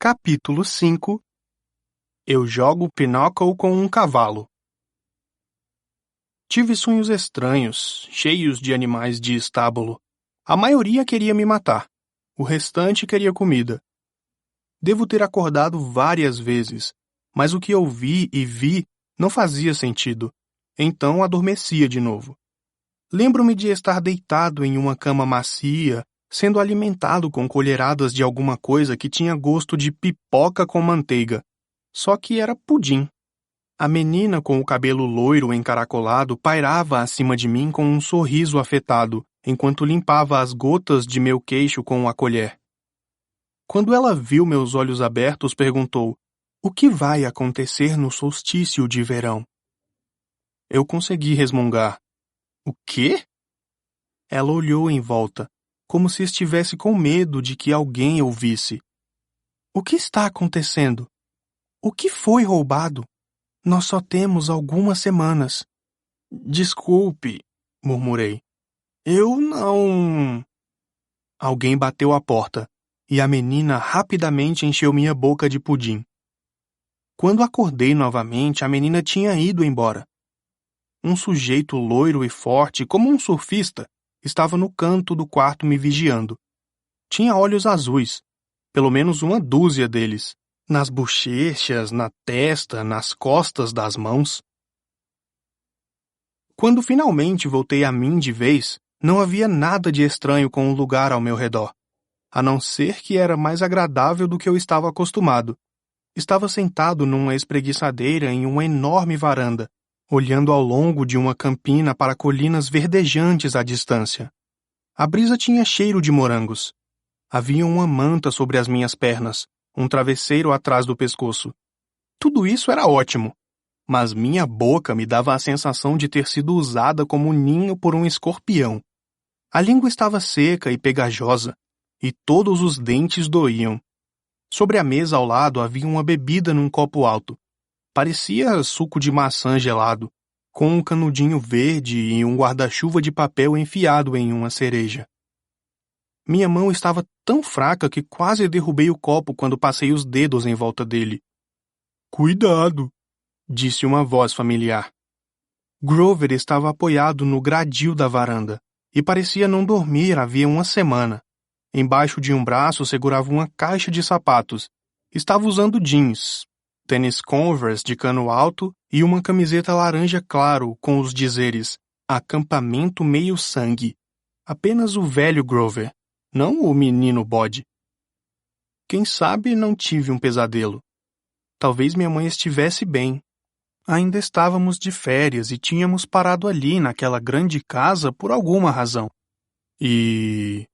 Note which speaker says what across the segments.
Speaker 1: Capítulo 5. Eu jogo Pinochle com um cavalo. Tive sonhos estranhos, cheios de animais de estábulo. A maioria queria me matar. O restante queria comida. Devo ter acordado várias vezes, mas o que eu vi e vi não fazia sentido. Então adormecia de novo. Lembro-me de estar deitado em uma cama macia, sendo alimentado com colheradas de alguma coisa que tinha gosto de pipoca com manteiga. Só que era pudim. A menina com o cabelo loiro encaracolado pairava acima de mim com um sorriso afetado, enquanto limpava as gotas de meu queixo com a colher. Quando ela viu meus olhos abertos, perguntou: "O que vai acontecer no solstício de verão?" Eu consegui resmungar: "O quê?" Ela olhou em volta, como se estivesse com medo de que alguém ouvisse. "O que está acontecendo? O que foi roubado? Nós só temos algumas semanas." "Desculpe", murmurei. "Eu não..." Alguém bateu à porta, e a menina rapidamente encheu minha boca de pudim. Quando acordei novamente, a menina tinha ido embora. Um sujeito loiro e forte, como um surfista, estava no canto do quarto me vigiando. Tinha olhos azuis, pelo menos uma dúzia deles, nas bochechas, na testa, nas costas das mãos. Quando finalmente voltei a mim de vez, não havia nada de estranho com o lugar ao meu redor, a não ser que era mais agradável do que eu estava acostumado. Estava sentado numa espreguiçadeira em uma enorme varanda, olhando ao longo de uma campina para colinas verdejantes à distância. A brisa tinha cheiro de morangos. Havia uma manta sobre as minhas pernas, um travesseiro atrás do pescoço. Tudo isso era ótimo, mas minha boca me dava a sensação de ter sido usada como ninho por um escorpião. A língua estava seca e pegajosa, e todos os dentes doíam. Sobre a mesa ao lado havia uma bebida num copo alto. Parecia suco de maçã gelado, com um canudinho verde e um guarda-chuva de papel enfiado em uma cereja. Minha mão estava tão fraca que quase derrubei o copo quando passei os dedos em volta dele. "Cuidado", disse uma voz familiar. Grover estava apoiado no gradil da varanda, e parecia não dormir havia uma semana. Embaixo de um braço segurava uma caixa de sapatos. Estava usando jeans, tênis Converse de cano alto e uma camiseta laranja claro com os dizeres "Acampamento Meio Sangue". Apenas o velho Grover, não o menino bode. Quem sabe não tive um pesadelo. Talvez minha mãe estivesse bem. Ainda estávamos de férias e tínhamos parado ali naquela grande casa por alguma razão. E...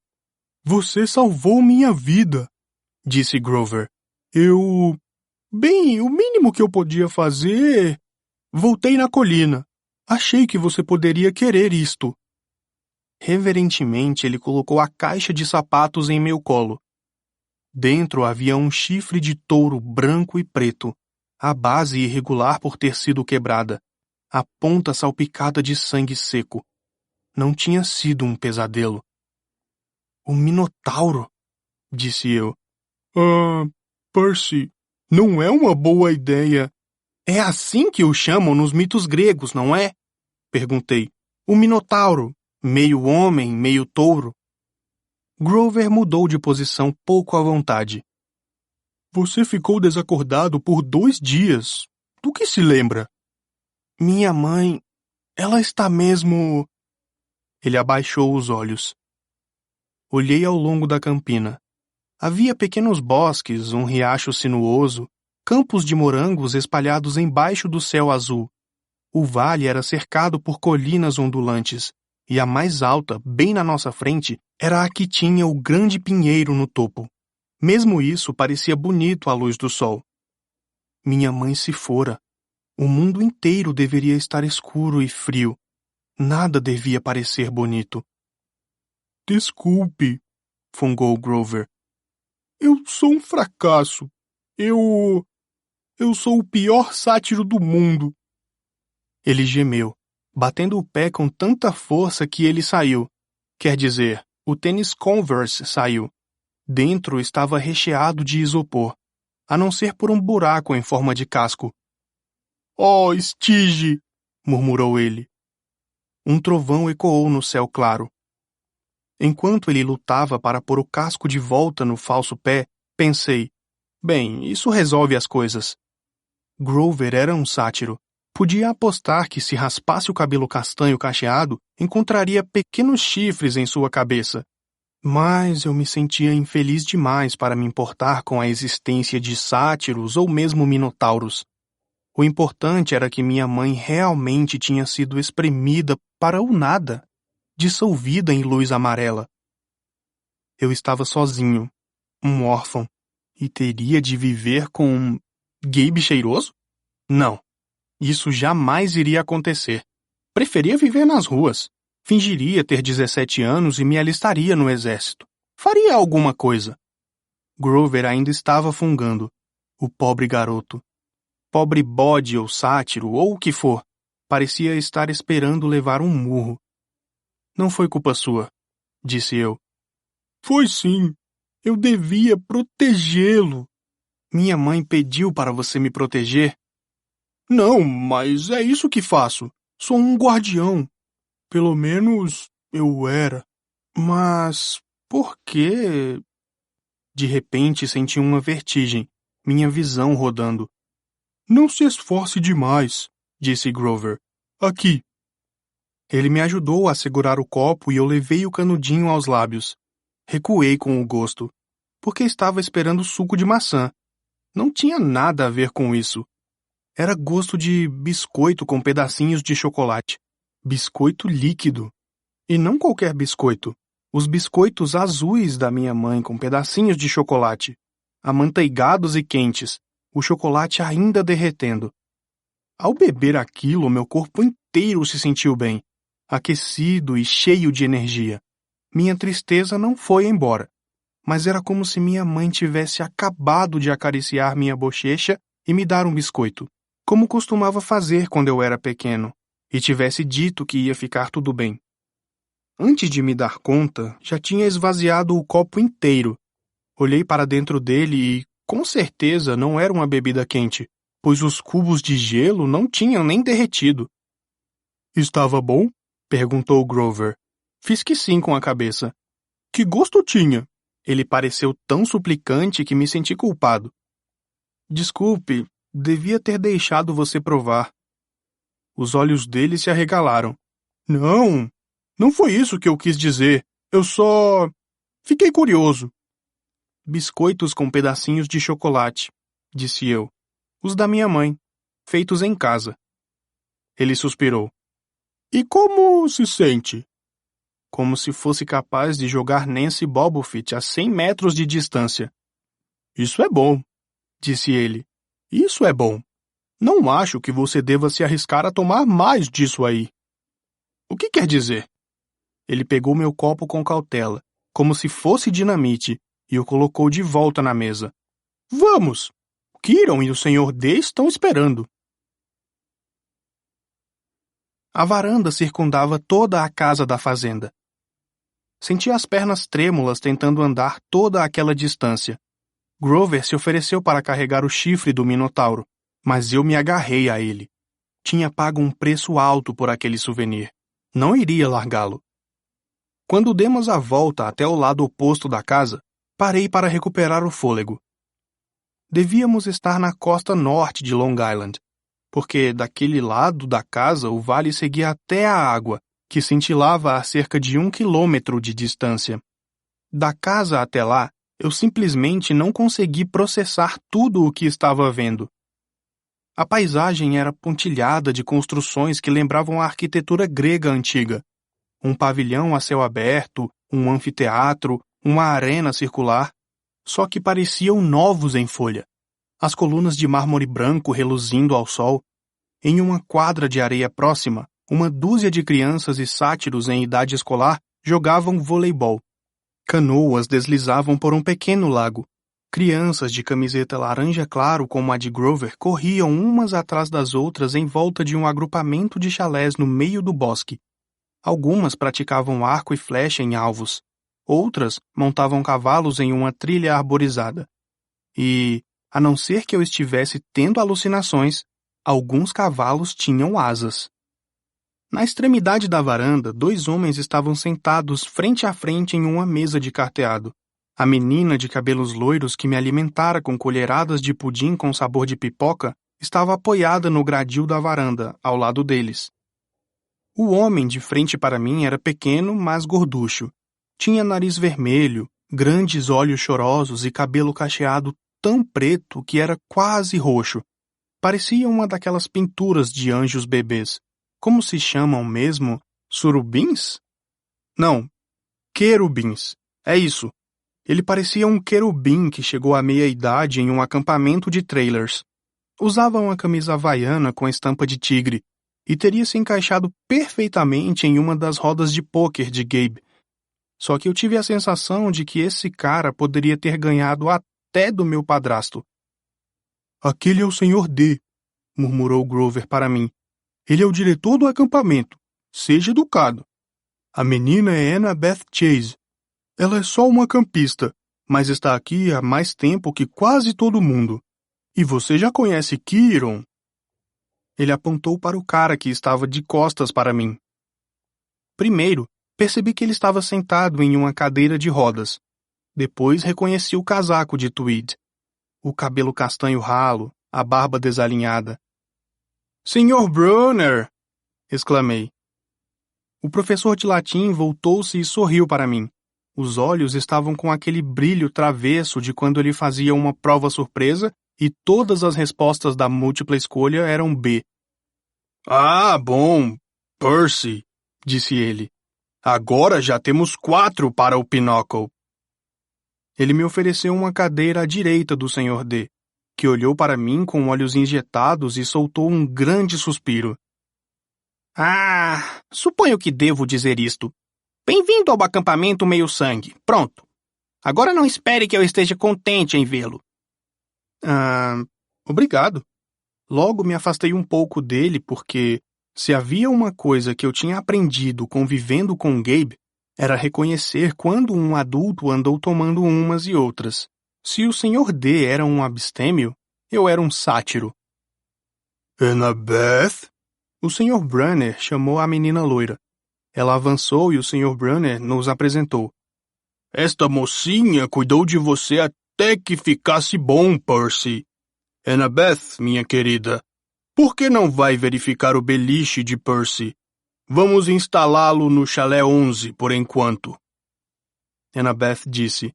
Speaker 1: "Você salvou minha vida", disse Grover. Bem, o mínimo que eu podia fazer... Voltei na colina. Achei que você poderia querer isto." Reverentemente, ele colocou a caixa de sapatos em meu colo. Dentro havia um chifre de touro branco e preto, a base irregular por ter sido quebrada, a ponta salpicada de sangue seco. Não tinha sido um pesadelo. "O Minotauro", disse eu. Percy, não é uma boa ideia." "É assim que o chamam nos mitos gregos, não é?" perguntei. "O Minotauro, meio homem, meio touro." Grover mudou de posição pouco à vontade. "Você ficou desacordado por 2 dias. Do que se lembra?" "Minha mãe, ela está mesmo..." Ele abaixou os olhos. Olhei ao longo da campina. Havia pequenos bosques, um riacho sinuoso, campos de morangos espalhados embaixo do céu azul. O vale era cercado por colinas ondulantes, e a mais alta, bem na nossa frente, era a que tinha o grande pinheiro no topo. Mesmo isso parecia bonito à luz do sol. Minha mãe se fora. O mundo inteiro deveria estar escuro e frio. Nada devia parecer bonito. "Desculpe", fungou Grover. "Eu sou um fracasso. Eu sou o pior sátiro do mundo." Ele gemeu, batendo o pé com tanta força que ele saiu. Quer dizer, o tênis Converse saiu. Dentro estava recheado de isopor. a não ser por um buraco em forma de casco. "Oh, Stige!" murmurou ele. Um trovão ecoou no céu claro. Enquanto ele lutava para pôr o casco de volta no falso pé, pensei, bem, isso resolve as coisas. Grover era um sátiro. Podia apostar que se raspasse o cabelo castanho cacheado, encontraria pequenos chifres em sua cabeça. Mas eu me sentia infeliz demais para me importar com a existência de sátiros ou mesmo minotauros. O importante era que minha mãe realmente tinha sido espremida para o nada, dissolvida em luz amarela. Eu estava sozinho, um órfão, e teria de viver com um Gabe cheiroso? Não, isso jamais iria acontecer. Preferia viver nas ruas. Fingiria ter 17 anos e me alistaria no exército. Faria alguma coisa. Grover ainda estava fungando. O pobre garoto. Pobre bode ou sátiro, ou o que for, parecia estar esperando levar um murro. Não foi culpa sua, disse eu. Foi sim. Eu devia protegê-lo. Minha mãe pediu para você me proteger? Não, mas é isso que faço. Sou um guardião. Pelo menos eu era. Mas por quê? De repente senti uma vertigem, minha visão rodando. Não se esforce demais, disse Grover. Aqui. Ele me ajudou a segurar o copo e eu levei o canudinho aos lábios. Recuei com o gosto, porque estava esperando suco de maçã. Não tinha nada a ver com isso. Era gosto de biscoito com pedacinhos de chocolate. Biscoito líquido. E não qualquer biscoito. Os biscoitos azuis da minha mãe com pedacinhos de chocolate. Amanteigados e quentes. O chocolate ainda derretendo. Ao beber aquilo, meu corpo inteiro se sentiu bem. Aquecido e cheio de energia. Minha tristeza não foi embora. Mas era como se minha mãe tivesse acabado de acariciar minha bochecha e me dar um biscoito, como costumava fazer quando eu era pequeno, e tivesse dito que ia ficar tudo bem. Antes de me dar conta, já tinha esvaziado o copo inteiro. Olhei para dentro dele e, com certeza, não era uma bebida quente, pois os cubos de gelo não tinham nem derretido. Estava bom? Perguntou Grover. Fiz que sim com a cabeça. Que gosto tinha? Ele pareceu tão suplicante que me senti culpado. Desculpe, devia ter deixado você provar. Os olhos dele se arregalaram. Não foi isso que eu quis dizer. Eu só... fiquei curioso. Biscoitos com pedacinhos de chocolate, disse eu. Os da minha mãe, feitos em casa. Ele suspirou. E como se sente? Como se fosse capaz de jogar Nancy Bobofit a 100 metros de distância. Isso é bom, disse ele. Isso é bom. Não acho que você deva se arriscar a tomar mais disso aí. O que quer dizer? Ele pegou meu copo com cautela, como se fosse dinamite, e o colocou de volta na mesa. Vamos! Kiron e o Sr. D estão esperando. A varanda circundava toda a casa da fazenda. Senti as pernas trêmulas tentando andar toda aquela distância. Grover se ofereceu para carregar o chifre do Minotauro, mas eu me agarrei a ele. Tinha pago um preço alto por aquele souvenir. Não iria largá-lo. Quando demos a volta até o lado oposto da casa, parei para recuperar o fôlego. Devíamos estar na costa norte de Long Island, porque daquele lado da casa o vale seguia até a água, que cintilava a cerca de 1 quilômetro de distância. Da casa até lá, eu simplesmente não consegui processar tudo o que estava vendo. A paisagem era pontilhada de construções que lembravam a arquitetura grega antiga. Um pavilhão a céu aberto, um anfiteatro, uma arena circular, só que pareciam novos em folha. As colunas de mármore branco reluzindo ao sol. Em uma quadra de areia próxima, uma dúzia de crianças e sátiros em idade escolar jogavam voleibol. Canoas deslizavam por um pequeno lago. Crianças de camiseta laranja claro como a de Grover corriam umas atrás das outras em volta de um agrupamento de chalés no meio do bosque. Algumas praticavam arco e flecha em alvos. Outras montavam cavalos em uma trilha arborizada. E, A não ser que eu estivesse tendo alucinações, alguns cavalos tinham asas. Na extremidade da varanda, 2 homens estavam sentados frente a frente em uma mesa de carteado. A menina de cabelos loiros que me alimentara com colheradas de pudim com sabor de pipoca estava apoiada no gradil da varanda, ao lado deles. O homem de frente para mim era pequeno, mas gorducho. Tinha nariz vermelho, grandes olhos chorosos e cabelo cacheado tão preto que era quase roxo. Parecia uma daquelas pinturas de anjos bebês. Como se chamam mesmo? Surubins? Não, querubins. É isso. Ele parecia um querubim que chegou à meia-idade em um acampamento de trailers. Usava uma camisa havaiana com estampa de tigre e teria se encaixado perfeitamente em uma das rodas de pôquer de Gabe. Só que eu tive a sensação de que esse cara poderia ter ganhado até do meu padrasto. Aquele é o Sr. D, murmurou Grover para mim. Ele é o diretor do acampamento. Seja educado. A menina é Annabeth Chase. Ela é só uma campista, mas está aqui há mais tempo que quase todo mundo. E você já conhece Kieron? Ele apontou para o cara que estava de costas para mim. Primeiro, percebi que ele estava sentado em uma cadeira de rodas. Depois reconheci o casaco de tweed. O cabelo castanho ralo, a barba desalinhada. Sr. Brunner! Exclamei. O professor de latim voltou-se e sorriu para mim. Os olhos estavam com aquele brilho travesso de quando ele fazia uma prova surpresa e todas as respostas da múltipla escolha eram B. Ah, bom, Percy, disse ele. Agora já temos 4 para o Pinochle. Ele me ofereceu uma cadeira à direita do Sr. D, que olhou para mim com olhos injetados e soltou um grande suspiro. Ah, suponho que devo dizer isto. Bem-vindo ao acampamento meio-sangue. Pronto. Agora não espere que eu esteja contente em vê-lo. Obrigado. Logo me afastei um pouco dele porque, se havia uma coisa que eu tinha aprendido convivendo com Gabe, era reconhecer quando um adulto andou tomando umas e outras. Se o Sr. D era um abstêmio, eu era um sátiro. Annabeth? O Sr. Brunner chamou a menina loira. Ela avançou e o Sr. Brunner nos apresentou. Esta mocinha cuidou de você até que ficasse bom, Percy. Annabeth, minha querida, por que não vai verificar o beliche de Percy? Vamos instalá-lo no chalé 11 por enquanto. Annabeth disse.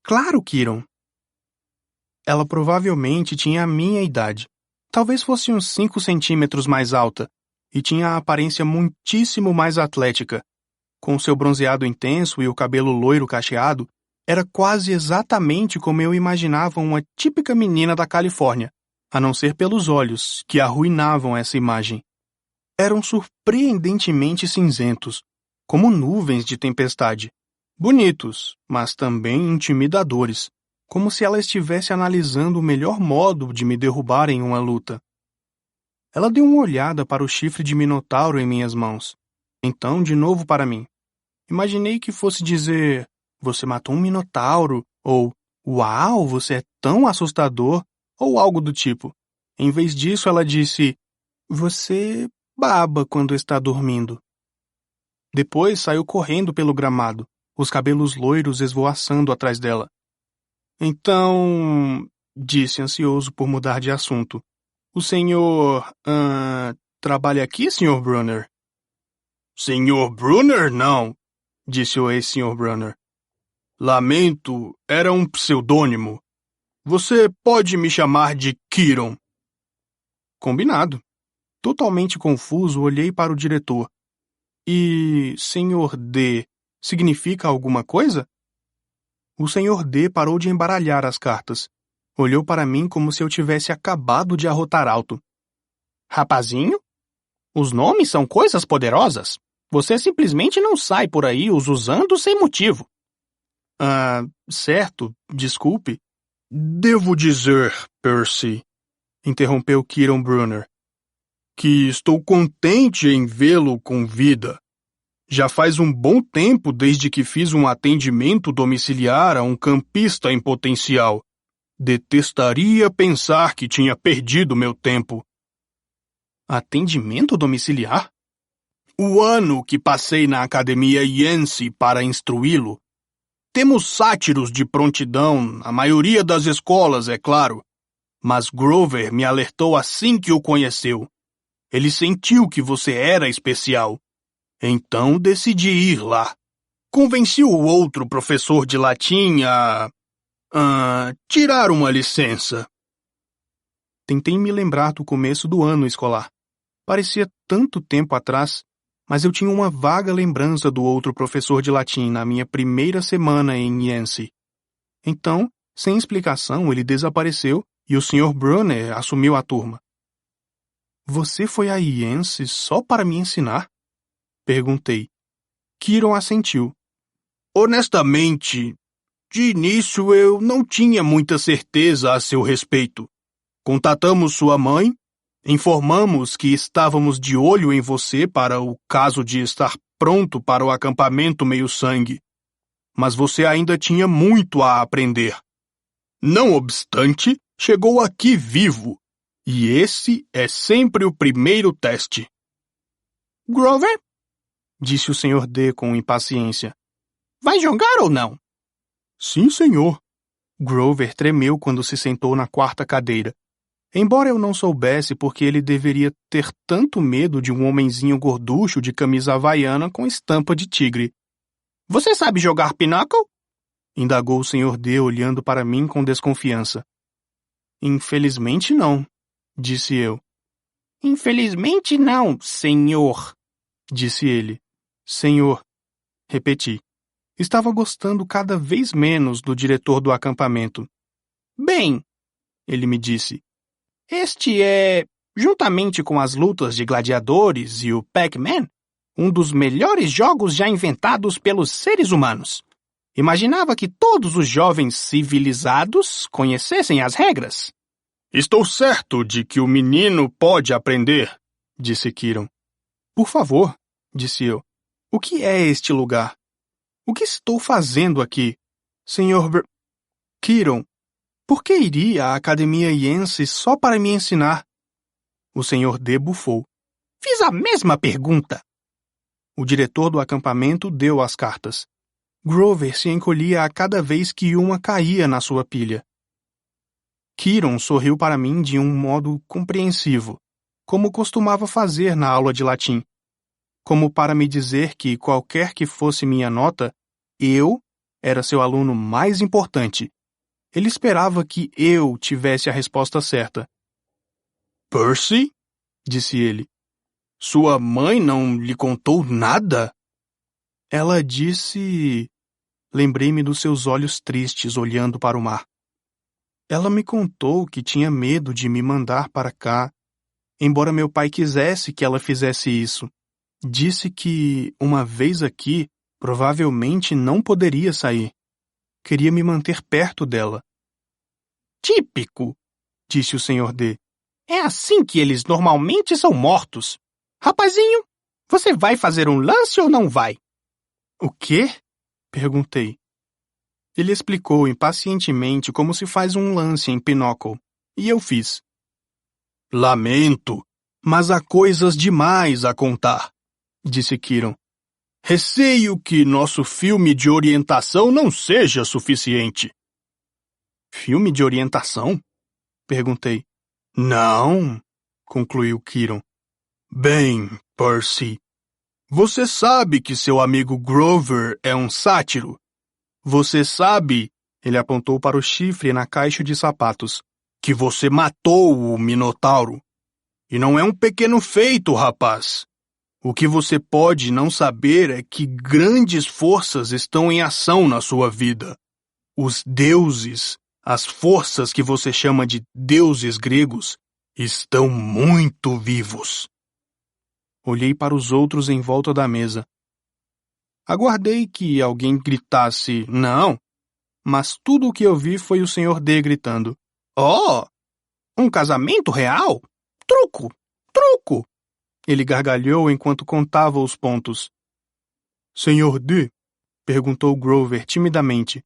Speaker 1: Claro, Kieron. Ela provavelmente tinha a minha idade. Talvez fosse uns 5 centímetros mais alta, e tinha a aparência muitíssimo mais atlética. Com seu bronzeado intenso e o cabelo loiro cacheado, era quase exatamente como eu imaginava uma típica menina da Califórnia, a não ser pelos olhos, que arruinavam essa imagem. Eram surpreendentemente cinzentos, como nuvens de tempestade. Bonitos, mas também intimidadores, como se ela estivesse analisando o melhor modo de me derrubar em uma luta. Ela deu uma olhada para o chifre de minotauro em minhas mãos. Então, de novo para mim. Imaginei que fosse dizer, você matou um minotauro, ou, uau, você é tão assustador, ou algo do tipo. Em vez disso, ela disse, você baba quando está dormindo. Depois saiu correndo pelo gramado, os cabelos loiros esvoaçando atrás dela. Então, disse ansioso por mudar de assunto, o senhor, trabalha aqui, Sr. Brunner? Sr. Brunner, não, disse o ex-Sr. Brunner. Lamento, era um pseudônimo. Você pode me chamar de Kieron. Combinado. Totalmente confuso, olhei para o diretor. E Sr. D significa alguma coisa? O Sr. D parou de embaralhar as cartas. Olhou para mim como se eu tivesse acabado de arrotar alto. Rapazinho? Os nomes são coisas poderosas. Você simplesmente não sai por aí os usando sem motivo. Certo, desculpe. Devo dizer, Percy, interrompeu Kieron Brunner, que estou contente em vê-lo com vida. Já faz um bom tempo desde que fiz um atendimento domiciliar a um campista em potencial. Detestaria pensar que tinha perdido meu tempo. Atendimento domiciliar? O ano que passei na Academia Yancey para instruí-lo. Temos sátiros de prontidão, a maioria das escolas, é claro. Mas Grover me alertou assim que o conheceu. Ele sentiu que você era especial. Então decidi ir lá. Convenci o outro professor de latim a tirar uma licença. Tentei me lembrar do começo do ano escolar. Parecia tanto tempo atrás, mas eu tinha uma vaga lembrança do outro professor de latim na minha primeira semana em Yancey. Então, sem explicação, ele desapareceu e o Sr. Brunner assumiu a turma. Você foi a Yancey só para me ensinar? Perguntei. Kiron assentiu. Honestamente, de início eu não tinha muita certeza a seu respeito. Contatamos sua mãe, informamos que estávamos de olho em você para o caso de estar pronto para o acampamento meio-sangue. Mas você ainda tinha muito a aprender. Não obstante, chegou aqui vivo. E esse é sempre o primeiro teste. Grover? Disse o Sr. D com impaciência. Vai jogar ou não? Sim, senhor. Grover tremeu quando se sentou na quarta cadeira. Embora eu não soubesse porque ele deveria ter tanto medo de um homenzinho gorducho de camisa havaiana com estampa de tigre. Você sabe jogar pinochle? Indagou o Sr. D olhando para mim com desconfiança. Infelizmente não, disse eu. Infelizmente não, senhor, disse ele. Senhor, repeti. Estava gostando cada vez menos do diretor do acampamento. Bem, ele me disse, este é, juntamente com as lutas de gladiadores e o Pac-Man, um dos melhores jogos já inventados pelos seres humanos. Imaginava que todos os jovens civilizados conhecessem as regras. Estou certo de que o menino pode aprender, disse Kiron. Por favor, disse eu. O que é este lugar? O que estou fazendo aqui? Sr. Kiron, por que iria à Academia Yancey só para me ensinar? O Sr. D bufou. Fiz a mesma pergunta. O diretor do acampamento deu as cartas. Grover se encolhia a cada vez que uma caía na sua pilha. Kiron sorriu para mim de um modo compreensivo, como costumava fazer na aula de latim. Como para me dizer que, qualquer que fosse minha nota, eu era seu aluno mais importante. Ele esperava que eu tivesse a resposta certa. Percy? Disse ele. Sua mãe não lhe contou nada? Ela disse... Lembrei-me dos seus olhos tristes olhando para o mar. Ela me contou que tinha medo de me mandar para cá, embora meu pai quisesse que ela fizesse isso. Disse que, uma vez aqui, provavelmente não poderia sair. Queria me manter perto dela. Típico, disse o Sr. D. É assim que eles normalmente são mortos. Rapazinho, você vai fazer um lance ou não vai? O quê? Perguntei. Ele explicou impacientemente como se faz um lance em Pinochle, e eu fiz. Lamento, mas há coisas demais a contar, disse Kiron. Receio que nosso filme de orientação não seja suficiente. Filme de orientação? Perguntei. Não, concluiu Kiron. Bem, Percy, você sabe que seu amigo Grover é um sátiro. Você sabe, ele apontou para o chifre na caixa de sapatos, que você matou o Minotauro. E não é um pequeno feito, rapaz. O que você pode não saber é que grandes forças estão em ação na sua vida. Os deuses, as forças que você chama de deuses gregos, estão muito vivos. Olhei para os outros em volta da mesa. Aguardei que alguém gritasse não, mas tudo o que eu vi foi o Sr. D gritando. Oh, um casamento real? Truco, truco! Ele gargalhou enquanto contava os pontos. Sr. D? Perguntou Grover timidamente.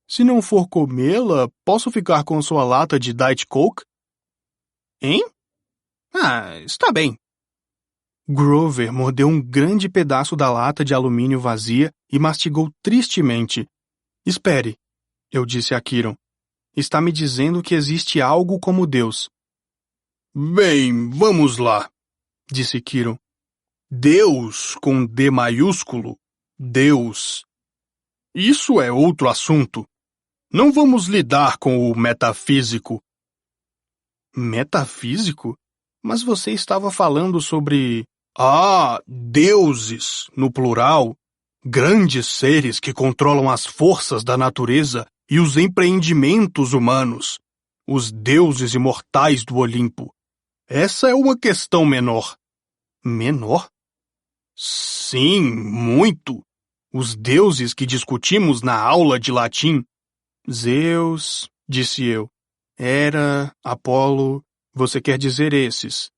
Speaker 1: Se não for comê-la, posso ficar com sua lata de Diet Coke? Hein? Ah, está bem. Grover mordeu um grande pedaço da lata de alumínio vazia e mastigou tristemente. Espere, eu disse a Kiron. Está me dizendo que existe algo como Deus. Bem, vamos lá, disse Kiron. Deus com D maiúsculo. Deus. Isso é outro assunto. Não vamos lidar com o metafísico. Metafísico? Mas você estava falando sobre... deuses, no plural. Grandes seres que controlam as forças da natureza e os empreendimentos humanos. Os deuses imortais do Olimpo. Essa é uma questão menor. Menor? Sim, muito. Os deuses que discutimos na aula de latim. Zeus, disse eu. Hera, Apolo, você quer dizer esses.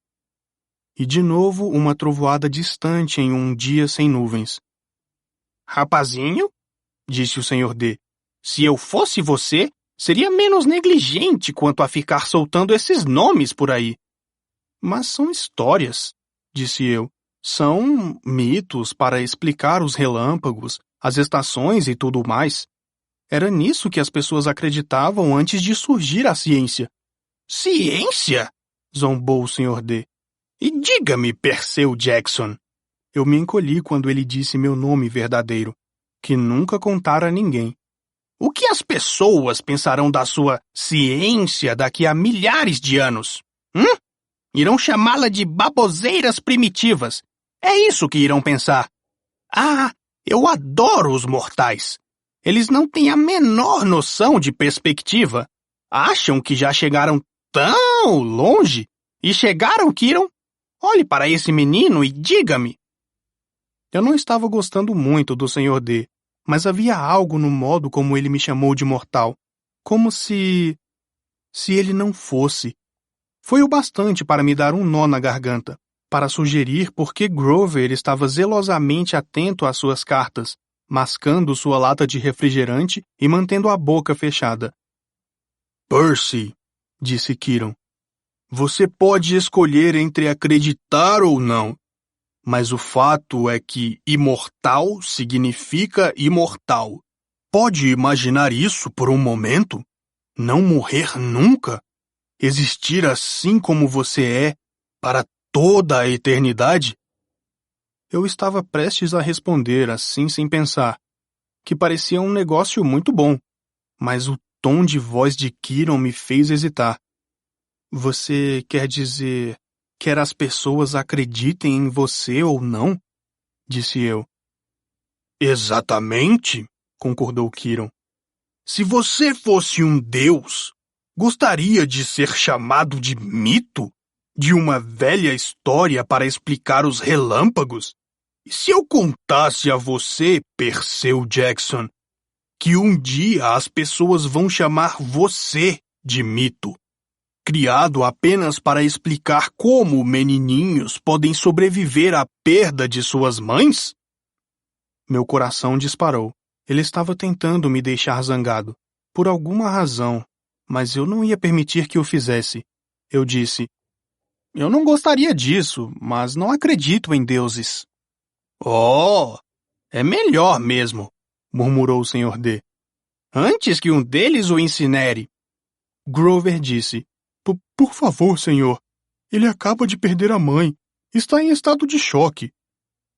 Speaker 1: E de novo uma trovoada distante em um dia sem nuvens. Rapazinho, disse o Sr. D, se eu fosse você, seria menos negligente quanto a ficar soltando esses nomes por aí. Mas são histórias, disse eu. São mitos para explicar os relâmpagos, as estações e tudo mais. Era nisso que as pessoas acreditavam antes de surgir a ciência. Ciência? Zombou o Sr. D. E diga-me, Perseu Jackson. Eu me encolhi quando ele disse meu nome verdadeiro, que nunca contara a ninguém. O que as pessoas pensarão da sua ciência daqui a milhares de anos? Irão chamá-la de baboseiras primitivas. É isso que irão pensar. Ah, eu adoro os mortais. Eles não têm a menor noção de perspectiva. Acham que já chegaram tão longe e chegaram, Kiron. Olhe para esse menino e diga-me. Eu não estava gostando muito do Sr. D, mas havia algo no modo como ele me chamou de mortal. Como se ele não fosse. Foi o bastante para me dar um nó na garganta, para sugerir por que Grover estava zelosamente atento às suas cartas, mascando sua lata de refrigerante e mantendo a boca fechada. Percy, disse Kiron, você pode escolher entre acreditar ou não, mas o fato é que imortal significa imortal. Pode imaginar isso por um momento? Não morrer nunca? Existir assim como você é, para toda a eternidade? Eu estava prestes a responder assim sem pensar, que parecia um negócio muito bom, mas o tom de voz de Kiron me fez hesitar. Você quer dizer, quer as pessoas acreditem em você ou não? Disse eu. Exatamente, concordou Kiron. Se você fosse um deus, gostaria de ser chamado de mito? De uma velha história para explicar os relâmpagos? E se eu contasse a você, Perseu Jackson, que um dia as pessoas vão chamar você de mito, criado apenas para explicar como menininhos podem sobreviver à perda de suas mães? Meu coração disparou. Ele estava tentando me deixar zangado, por alguma razão, mas eu não ia permitir que o fizesse. Eu disse, eu não gostaria disso, mas não acredito em deuses. Oh, é melhor mesmo, murmurou o Sr. D. Antes que um deles o incinere. Grover disse, por favor, senhor, ele acaba de perder a mãe. Está em estado de choque.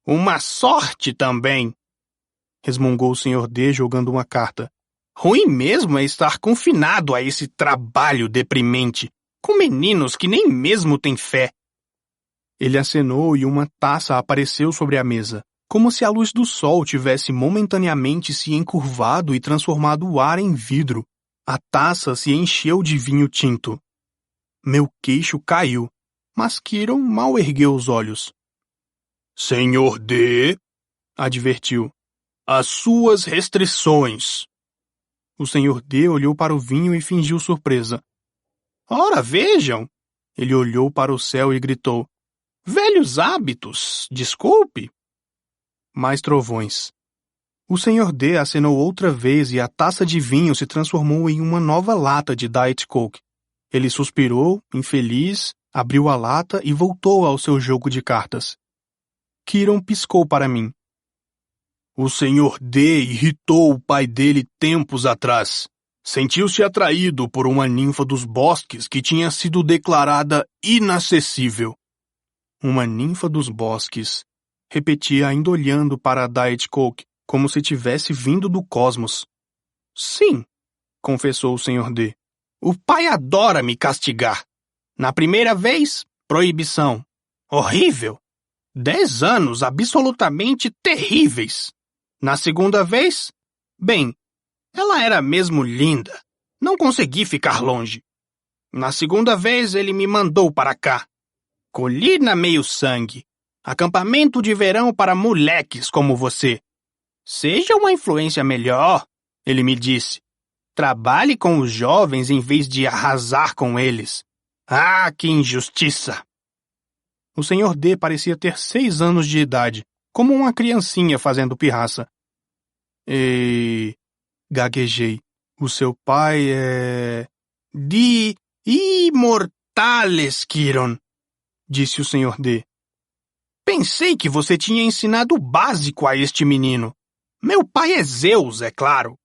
Speaker 1: Uma sorte também, resmungou o Sr. D jogando uma carta. Ruim mesmo é estar confinado a esse trabalho deprimente, com meninos que nem mesmo têm fé. Ele acenou e uma taça apareceu sobre a mesa, como se a luz do sol tivesse momentaneamente se encurvado e transformado o ar em vidro. A taça se encheu de vinho tinto. Meu queixo caiu, mas Kiron mal ergueu os olhos. Senhor D, advertiu, as suas restrições. O Sr. D olhou para o vinho e fingiu surpresa. Ora, vejam! Ele olhou para o céu e gritou. Velhos hábitos, desculpe. Mais trovões. O Sr. D acenou outra vez e a taça de vinho se transformou em uma nova lata de Diet Coke. Ele suspirou, infeliz, abriu a lata e voltou ao seu jogo de cartas. Kiron piscou para mim. O Sr. D irritou o pai dele tempos atrás. Sentiu-se atraído por uma ninfa dos bosques que tinha sido declarada inacessível. Uma ninfa dos bosques, repetia ainda olhando para a Diet Coke, como se tivesse vindo do cosmos. Sim, confessou o Sr. D. O pai adora me castigar. Na primeira vez, proibição. Horrível. 10 anos absolutamente terríveis. Na segunda vez, bem, ela era mesmo linda. Não consegui ficar longe. Na segunda vez, ele me mandou para cá. Colina meio sangue. Acampamento de verão para moleques como você. Seja uma influência melhor, ele me disse. Trabalhe com os jovens em vez de arrasar com eles. Ah, que injustiça! O Sr. D parecia ter 6 anos de idade, como uma criancinha fazendo pirraça. Gaguejei. O seu pai é... De imortales, Kiron, disse o Sr. D. Pensei que você tinha ensinado o básico a este menino. Meu pai é Zeus, é claro.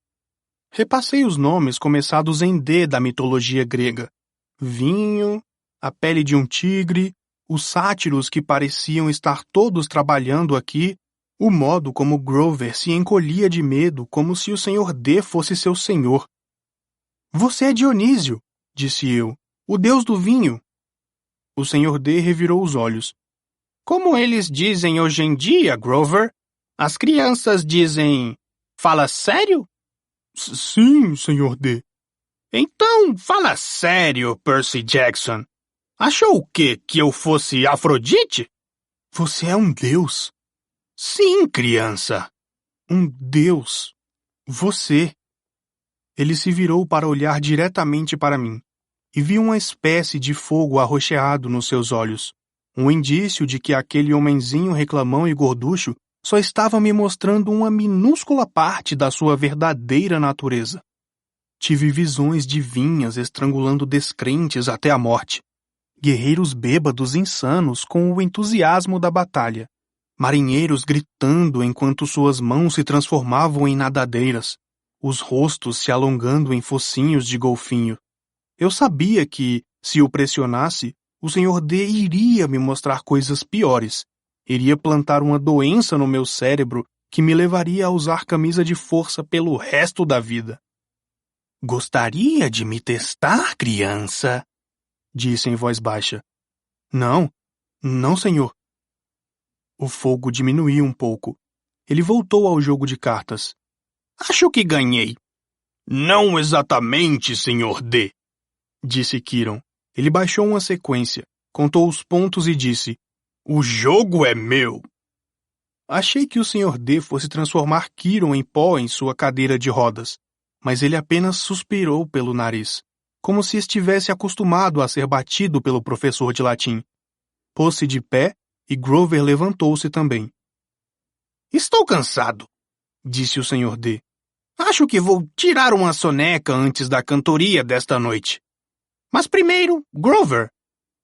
Speaker 1: Repassei os nomes começados em D da mitologia grega. Vinho, a pele de um tigre, os sátiros que pareciam estar todos trabalhando aqui, o modo como Grover se encolhia de medo como se o Sr. D fosse seu senhor. Você é Dionísio, disse eu, o deus do vinho. O Sr. D revirou os olhos. Como eles dizem hoje em dia, Grover? As crianças dizem... Fala sério? Sim, Sr. D. Então, fala sério, Percy Jackson. Achou o quê? Que eu fosse Afrodite? Você é um deus. Sim, criança. Um deus. Você. Ele se virou para olhar diretamente para mim, e vi uma espécie de fogo arroxeado nos seus olhos, um indício de que aquele homenzinho reclamão e gorducho só estava me mostrando uma minúscula parte da sua verdadeira natureza. Tive visões divinas estrangulando descrentes até a morte, guerreiros bêbados insanos com o entusiasmo da batalha, marinheiros gritando enquanto suas mãos se transformavam em nadadeiras, os rostos se alongando em focinhos de golfinho. Eu sabia que, se o pressionasse, o Sr. D iria me mostrar coisas piores. Iria plantar uma doença no meu cérebro que me levaria a usar camisa de força pelo resto da vida. Gostaria de me testar, criança? Disse em voz baixa. Não, não, senhor. O fogo diminuiu um pouco. Ele voltou ao jogo de cartas. Acho que ganhei. Não exatamente, Sr. D, disse Kiron. Ele baixou uma sequência, contou os pontos e disse: O jogo é meu. Achei que o Sr. D fosse transformar Kiron em pó em sua cadeira de rodas, mas ele apenas suspirou pelo nariz, como se estivesse acostumado a ser batido pelo professor de latim. Pôs-se de pé e Grover levantou-se também. Estou cansado, disse o Sr. D. Acho que vou tirar uma soneca antes da cantoria desta noite. Mas primeiro, Grover,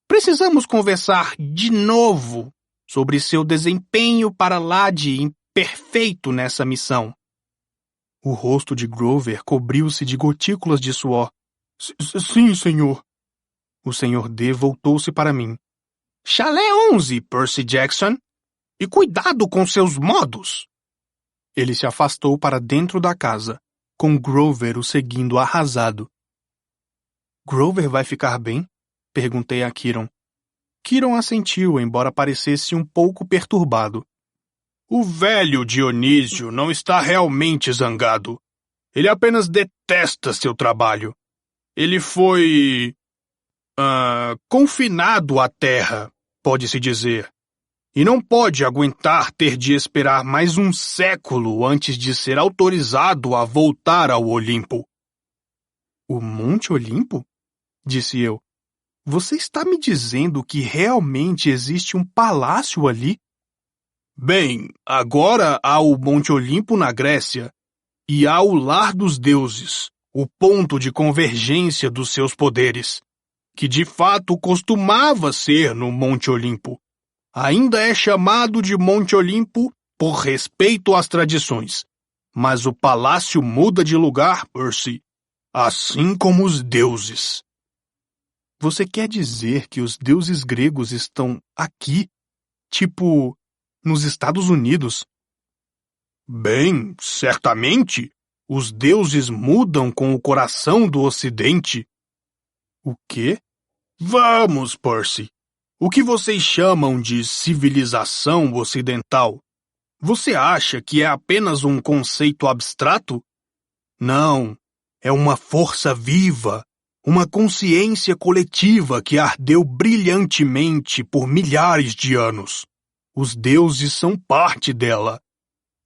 Speaker 1: precisamos conversar de novo sobre seu desempenho para lá de imperfeito nessa missão. O rosto de Grover cobriu-se de gotículas de suor. Sim, senhor. O Sr. D voltou-se para mim. Chalé 11, Percy Jackson. E cuidado com seus modos. Ele se afastou para dentro da casa, com Grover o seguindo arrasado. Grover vai ficar bem? Perguntei a Kiron. Kiron assentiu, embora parecesse um pouco perturbado. O velho Dionísio não está realmente zangado. Ele apenas detesta seu trabalho. Ele foi... confinado à terra, pode-se dizer. E não pode aguentar ter de esperar mais um século antes de ser autorizado a voltar ao Olimpo. O Monte Olimpo? Disse eu. Você está me dizendo que realmente existe um palácio ali? Bem, agora há o Monte Olimpo na Grécia, e há o lar dos deuses, o ponto de convergência dos seus poderes, que de fato costumava ser no Monte Olimpo. Ainda é chamado de Monte Olimpo por respeito às tradições, mas o palácio muda de lugar, Percy, assim como os deuses. Você quer dizer que os deuses gregos estão aqui, tipo, nos Estados Unidos? Bem, certamente, os deuses mudam com o coração do Ocidente. O quê? Vamos, Percy. O que vocês chamam de civilização ocidental? Você acha que é apenas um conceito abstrato? Não, é uma força viva, uma consciência coletiva que ardeu brilhantemente por milhares de anos. Os deuses são parte dela.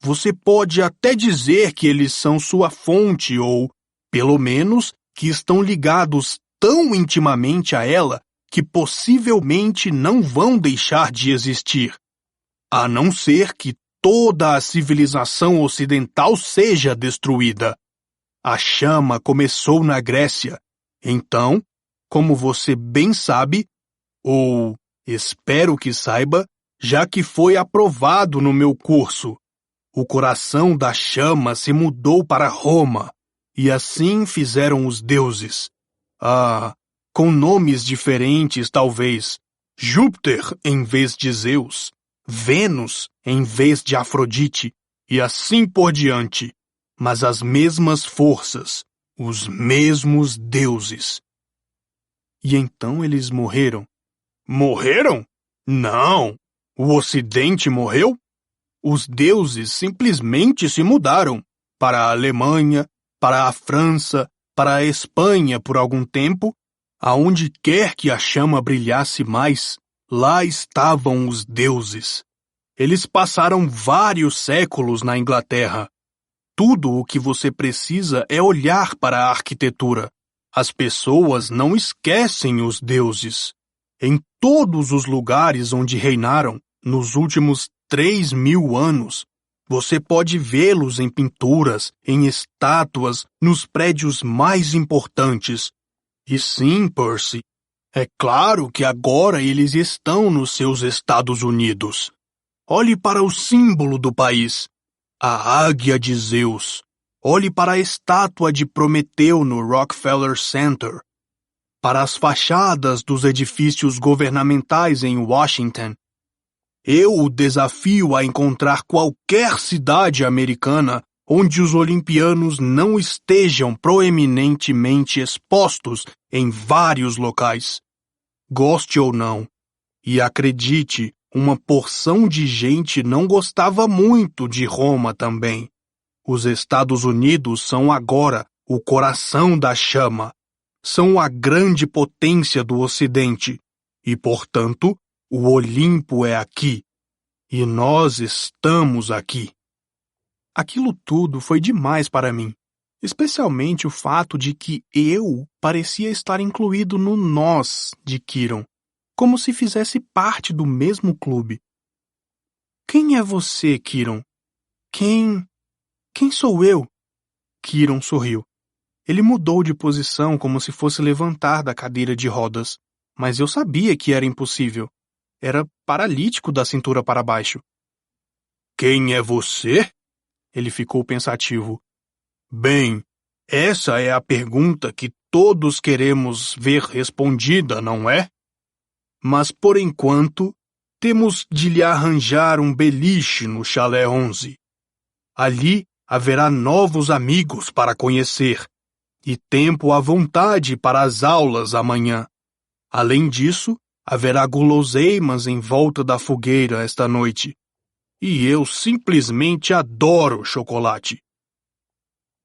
Speaker 1: Você pode até dizer que eles são sua fonte ou, pelo menos, que estão ligados tão intimamente a ela que possivelmente não vão deixar de existir, a não ser que toda a civilização ocidental seja destruída. A chama começou na Grécia, então, como você bem sabe, ou espero que saiba, já que foi aprovado no meu curso, o coração da chama se mudou para Roma, e assim fizeram os deuses. Com nomes diferentes talvez. Júpiter em vez de Zeus, Vênus em vez de Afrodite, e assim por diante. Mas as mesmas forças, os mesmos deuses. E então eles morreram. Morreram? Não! O Ocidente morreu? Os deuses simplesmente se mudaram para a Alemanha, para a França, para a Espanha por algum tempo. Aonde quer que a chama brilhasse mais, lá estavam os deuses. Eles passaram vários séculos na Inglaterra. Tudo o que você precisa é olhar para a arquitetura. As pessoas não esquecem os deuses. Em todos os lugares onde reinaram, nos últimos 3.000 anos, você pode vê-los em pinturas, em estátuas, nos prédios mais importantes. E sim, Percy, é claro que agora eles estão nos seus Estados Unidos. Olhe para o símbolo do país, a águia de Zeus. Olhe para a estátua de Prometeu no Rockefeller Center, para as fachadas dos edifícios governamentais em Washington. Eu o desafio a encontrar qualquer cidade americana onde os olimpianos não estejam proeminentemente expostos em vários locais. Goste ou não, e acredite, uma porção de gente não gostava muito de Roma também. Os Estados Unidos são agora o coração da chama. São a grande potência do Ocidente, e, portanto, o Olimpo é aqui, e nós estamos aqui. Aquilo tudo foi demais para mim, especialmente o fato de que eu parecia estar incluído no nós de Kiron, como se fizesse parte do mesmo clube. Quem é você, Kiron? Quem sou eu? Kiron sorriu. Ele mudou de posição como se fosse levantar da cadeira de rodas, mas eu sabia que era impossível. Era paralítico da cintura para baixo. Quem é você? Ele ficou pensativo. Bem, essa é a pergunta que todos queremos ver respondida, não é? Mas, por enquanto, temos de lhe arranjar um beliche no Chalé 11. Ali haverá novos amigos para conhecer, e tempo à vontade para as aulas amanhã. Além disso, haverá guloseimas em volta da fogueira esta noite. E eu simplesmente adoro chocolate.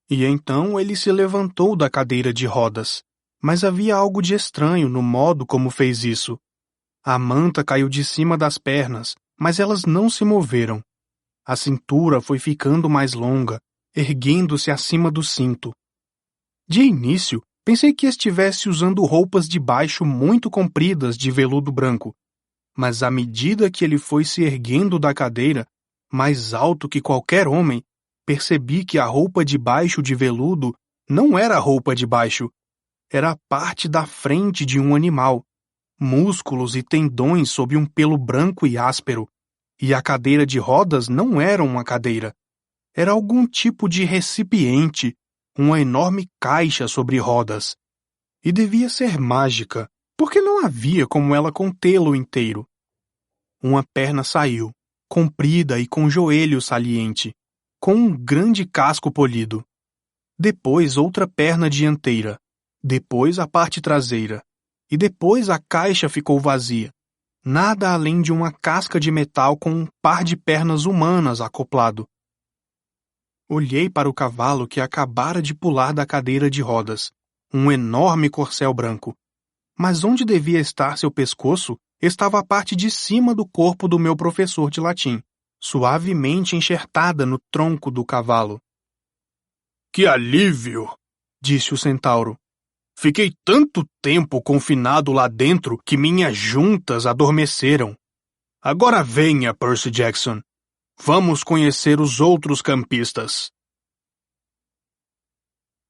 Speaker 1: E então ele se levantou da cadeira de rodas, mas havia algo de estranho no modo como fez isso. A manta caiu de cima das pernas, mas elas não se moveram. A cintura foi ficando mais longa, erguendo-se acima do cinto. De início, pensei que estivesse usando roupas de baixo muito compridas de veludo branco, mas à medida que ele foi se erguendo da cadeira, mais alto que qualquer homem, percebi que a roupa de baixo de veludo não era a roupa de baixo, era a parte da frente de um animal, músculos e tendões sob um pelo branco e áspero, e a cadeira de rodas não era uma cadeira. Era algum tipo de recipiente, uma enorme caixa sobre rodas. E devia ser mágica, porque não havia como ela contê-lo inteiro. Uma perna saiu, comprida e com joelho saliente, com um grande casco polido. Depois outra perna dianteira, depois a parte traseira, e depois a caixa ficou vazia. Nada além de uma casca de metal com um par de pernas humanas acoplado. Olhei para o cavalo que acabara de pular da cadeira de rodas, um enorme corcel branco. Mas onde devia estar seu pescoço estava a parte de cima do corpo do meu professor de latim, suavemente enxertada no tronco do cavalo.
Speaker 2: Que alívio!
Speaker 1: Disse o centauro.
Speaker 2: Fiquei tanto tempo confinado lá dentro que minhas juntas adormeceram. Agora venha, Percy Jackson. Vamos conhecer os outros campistas.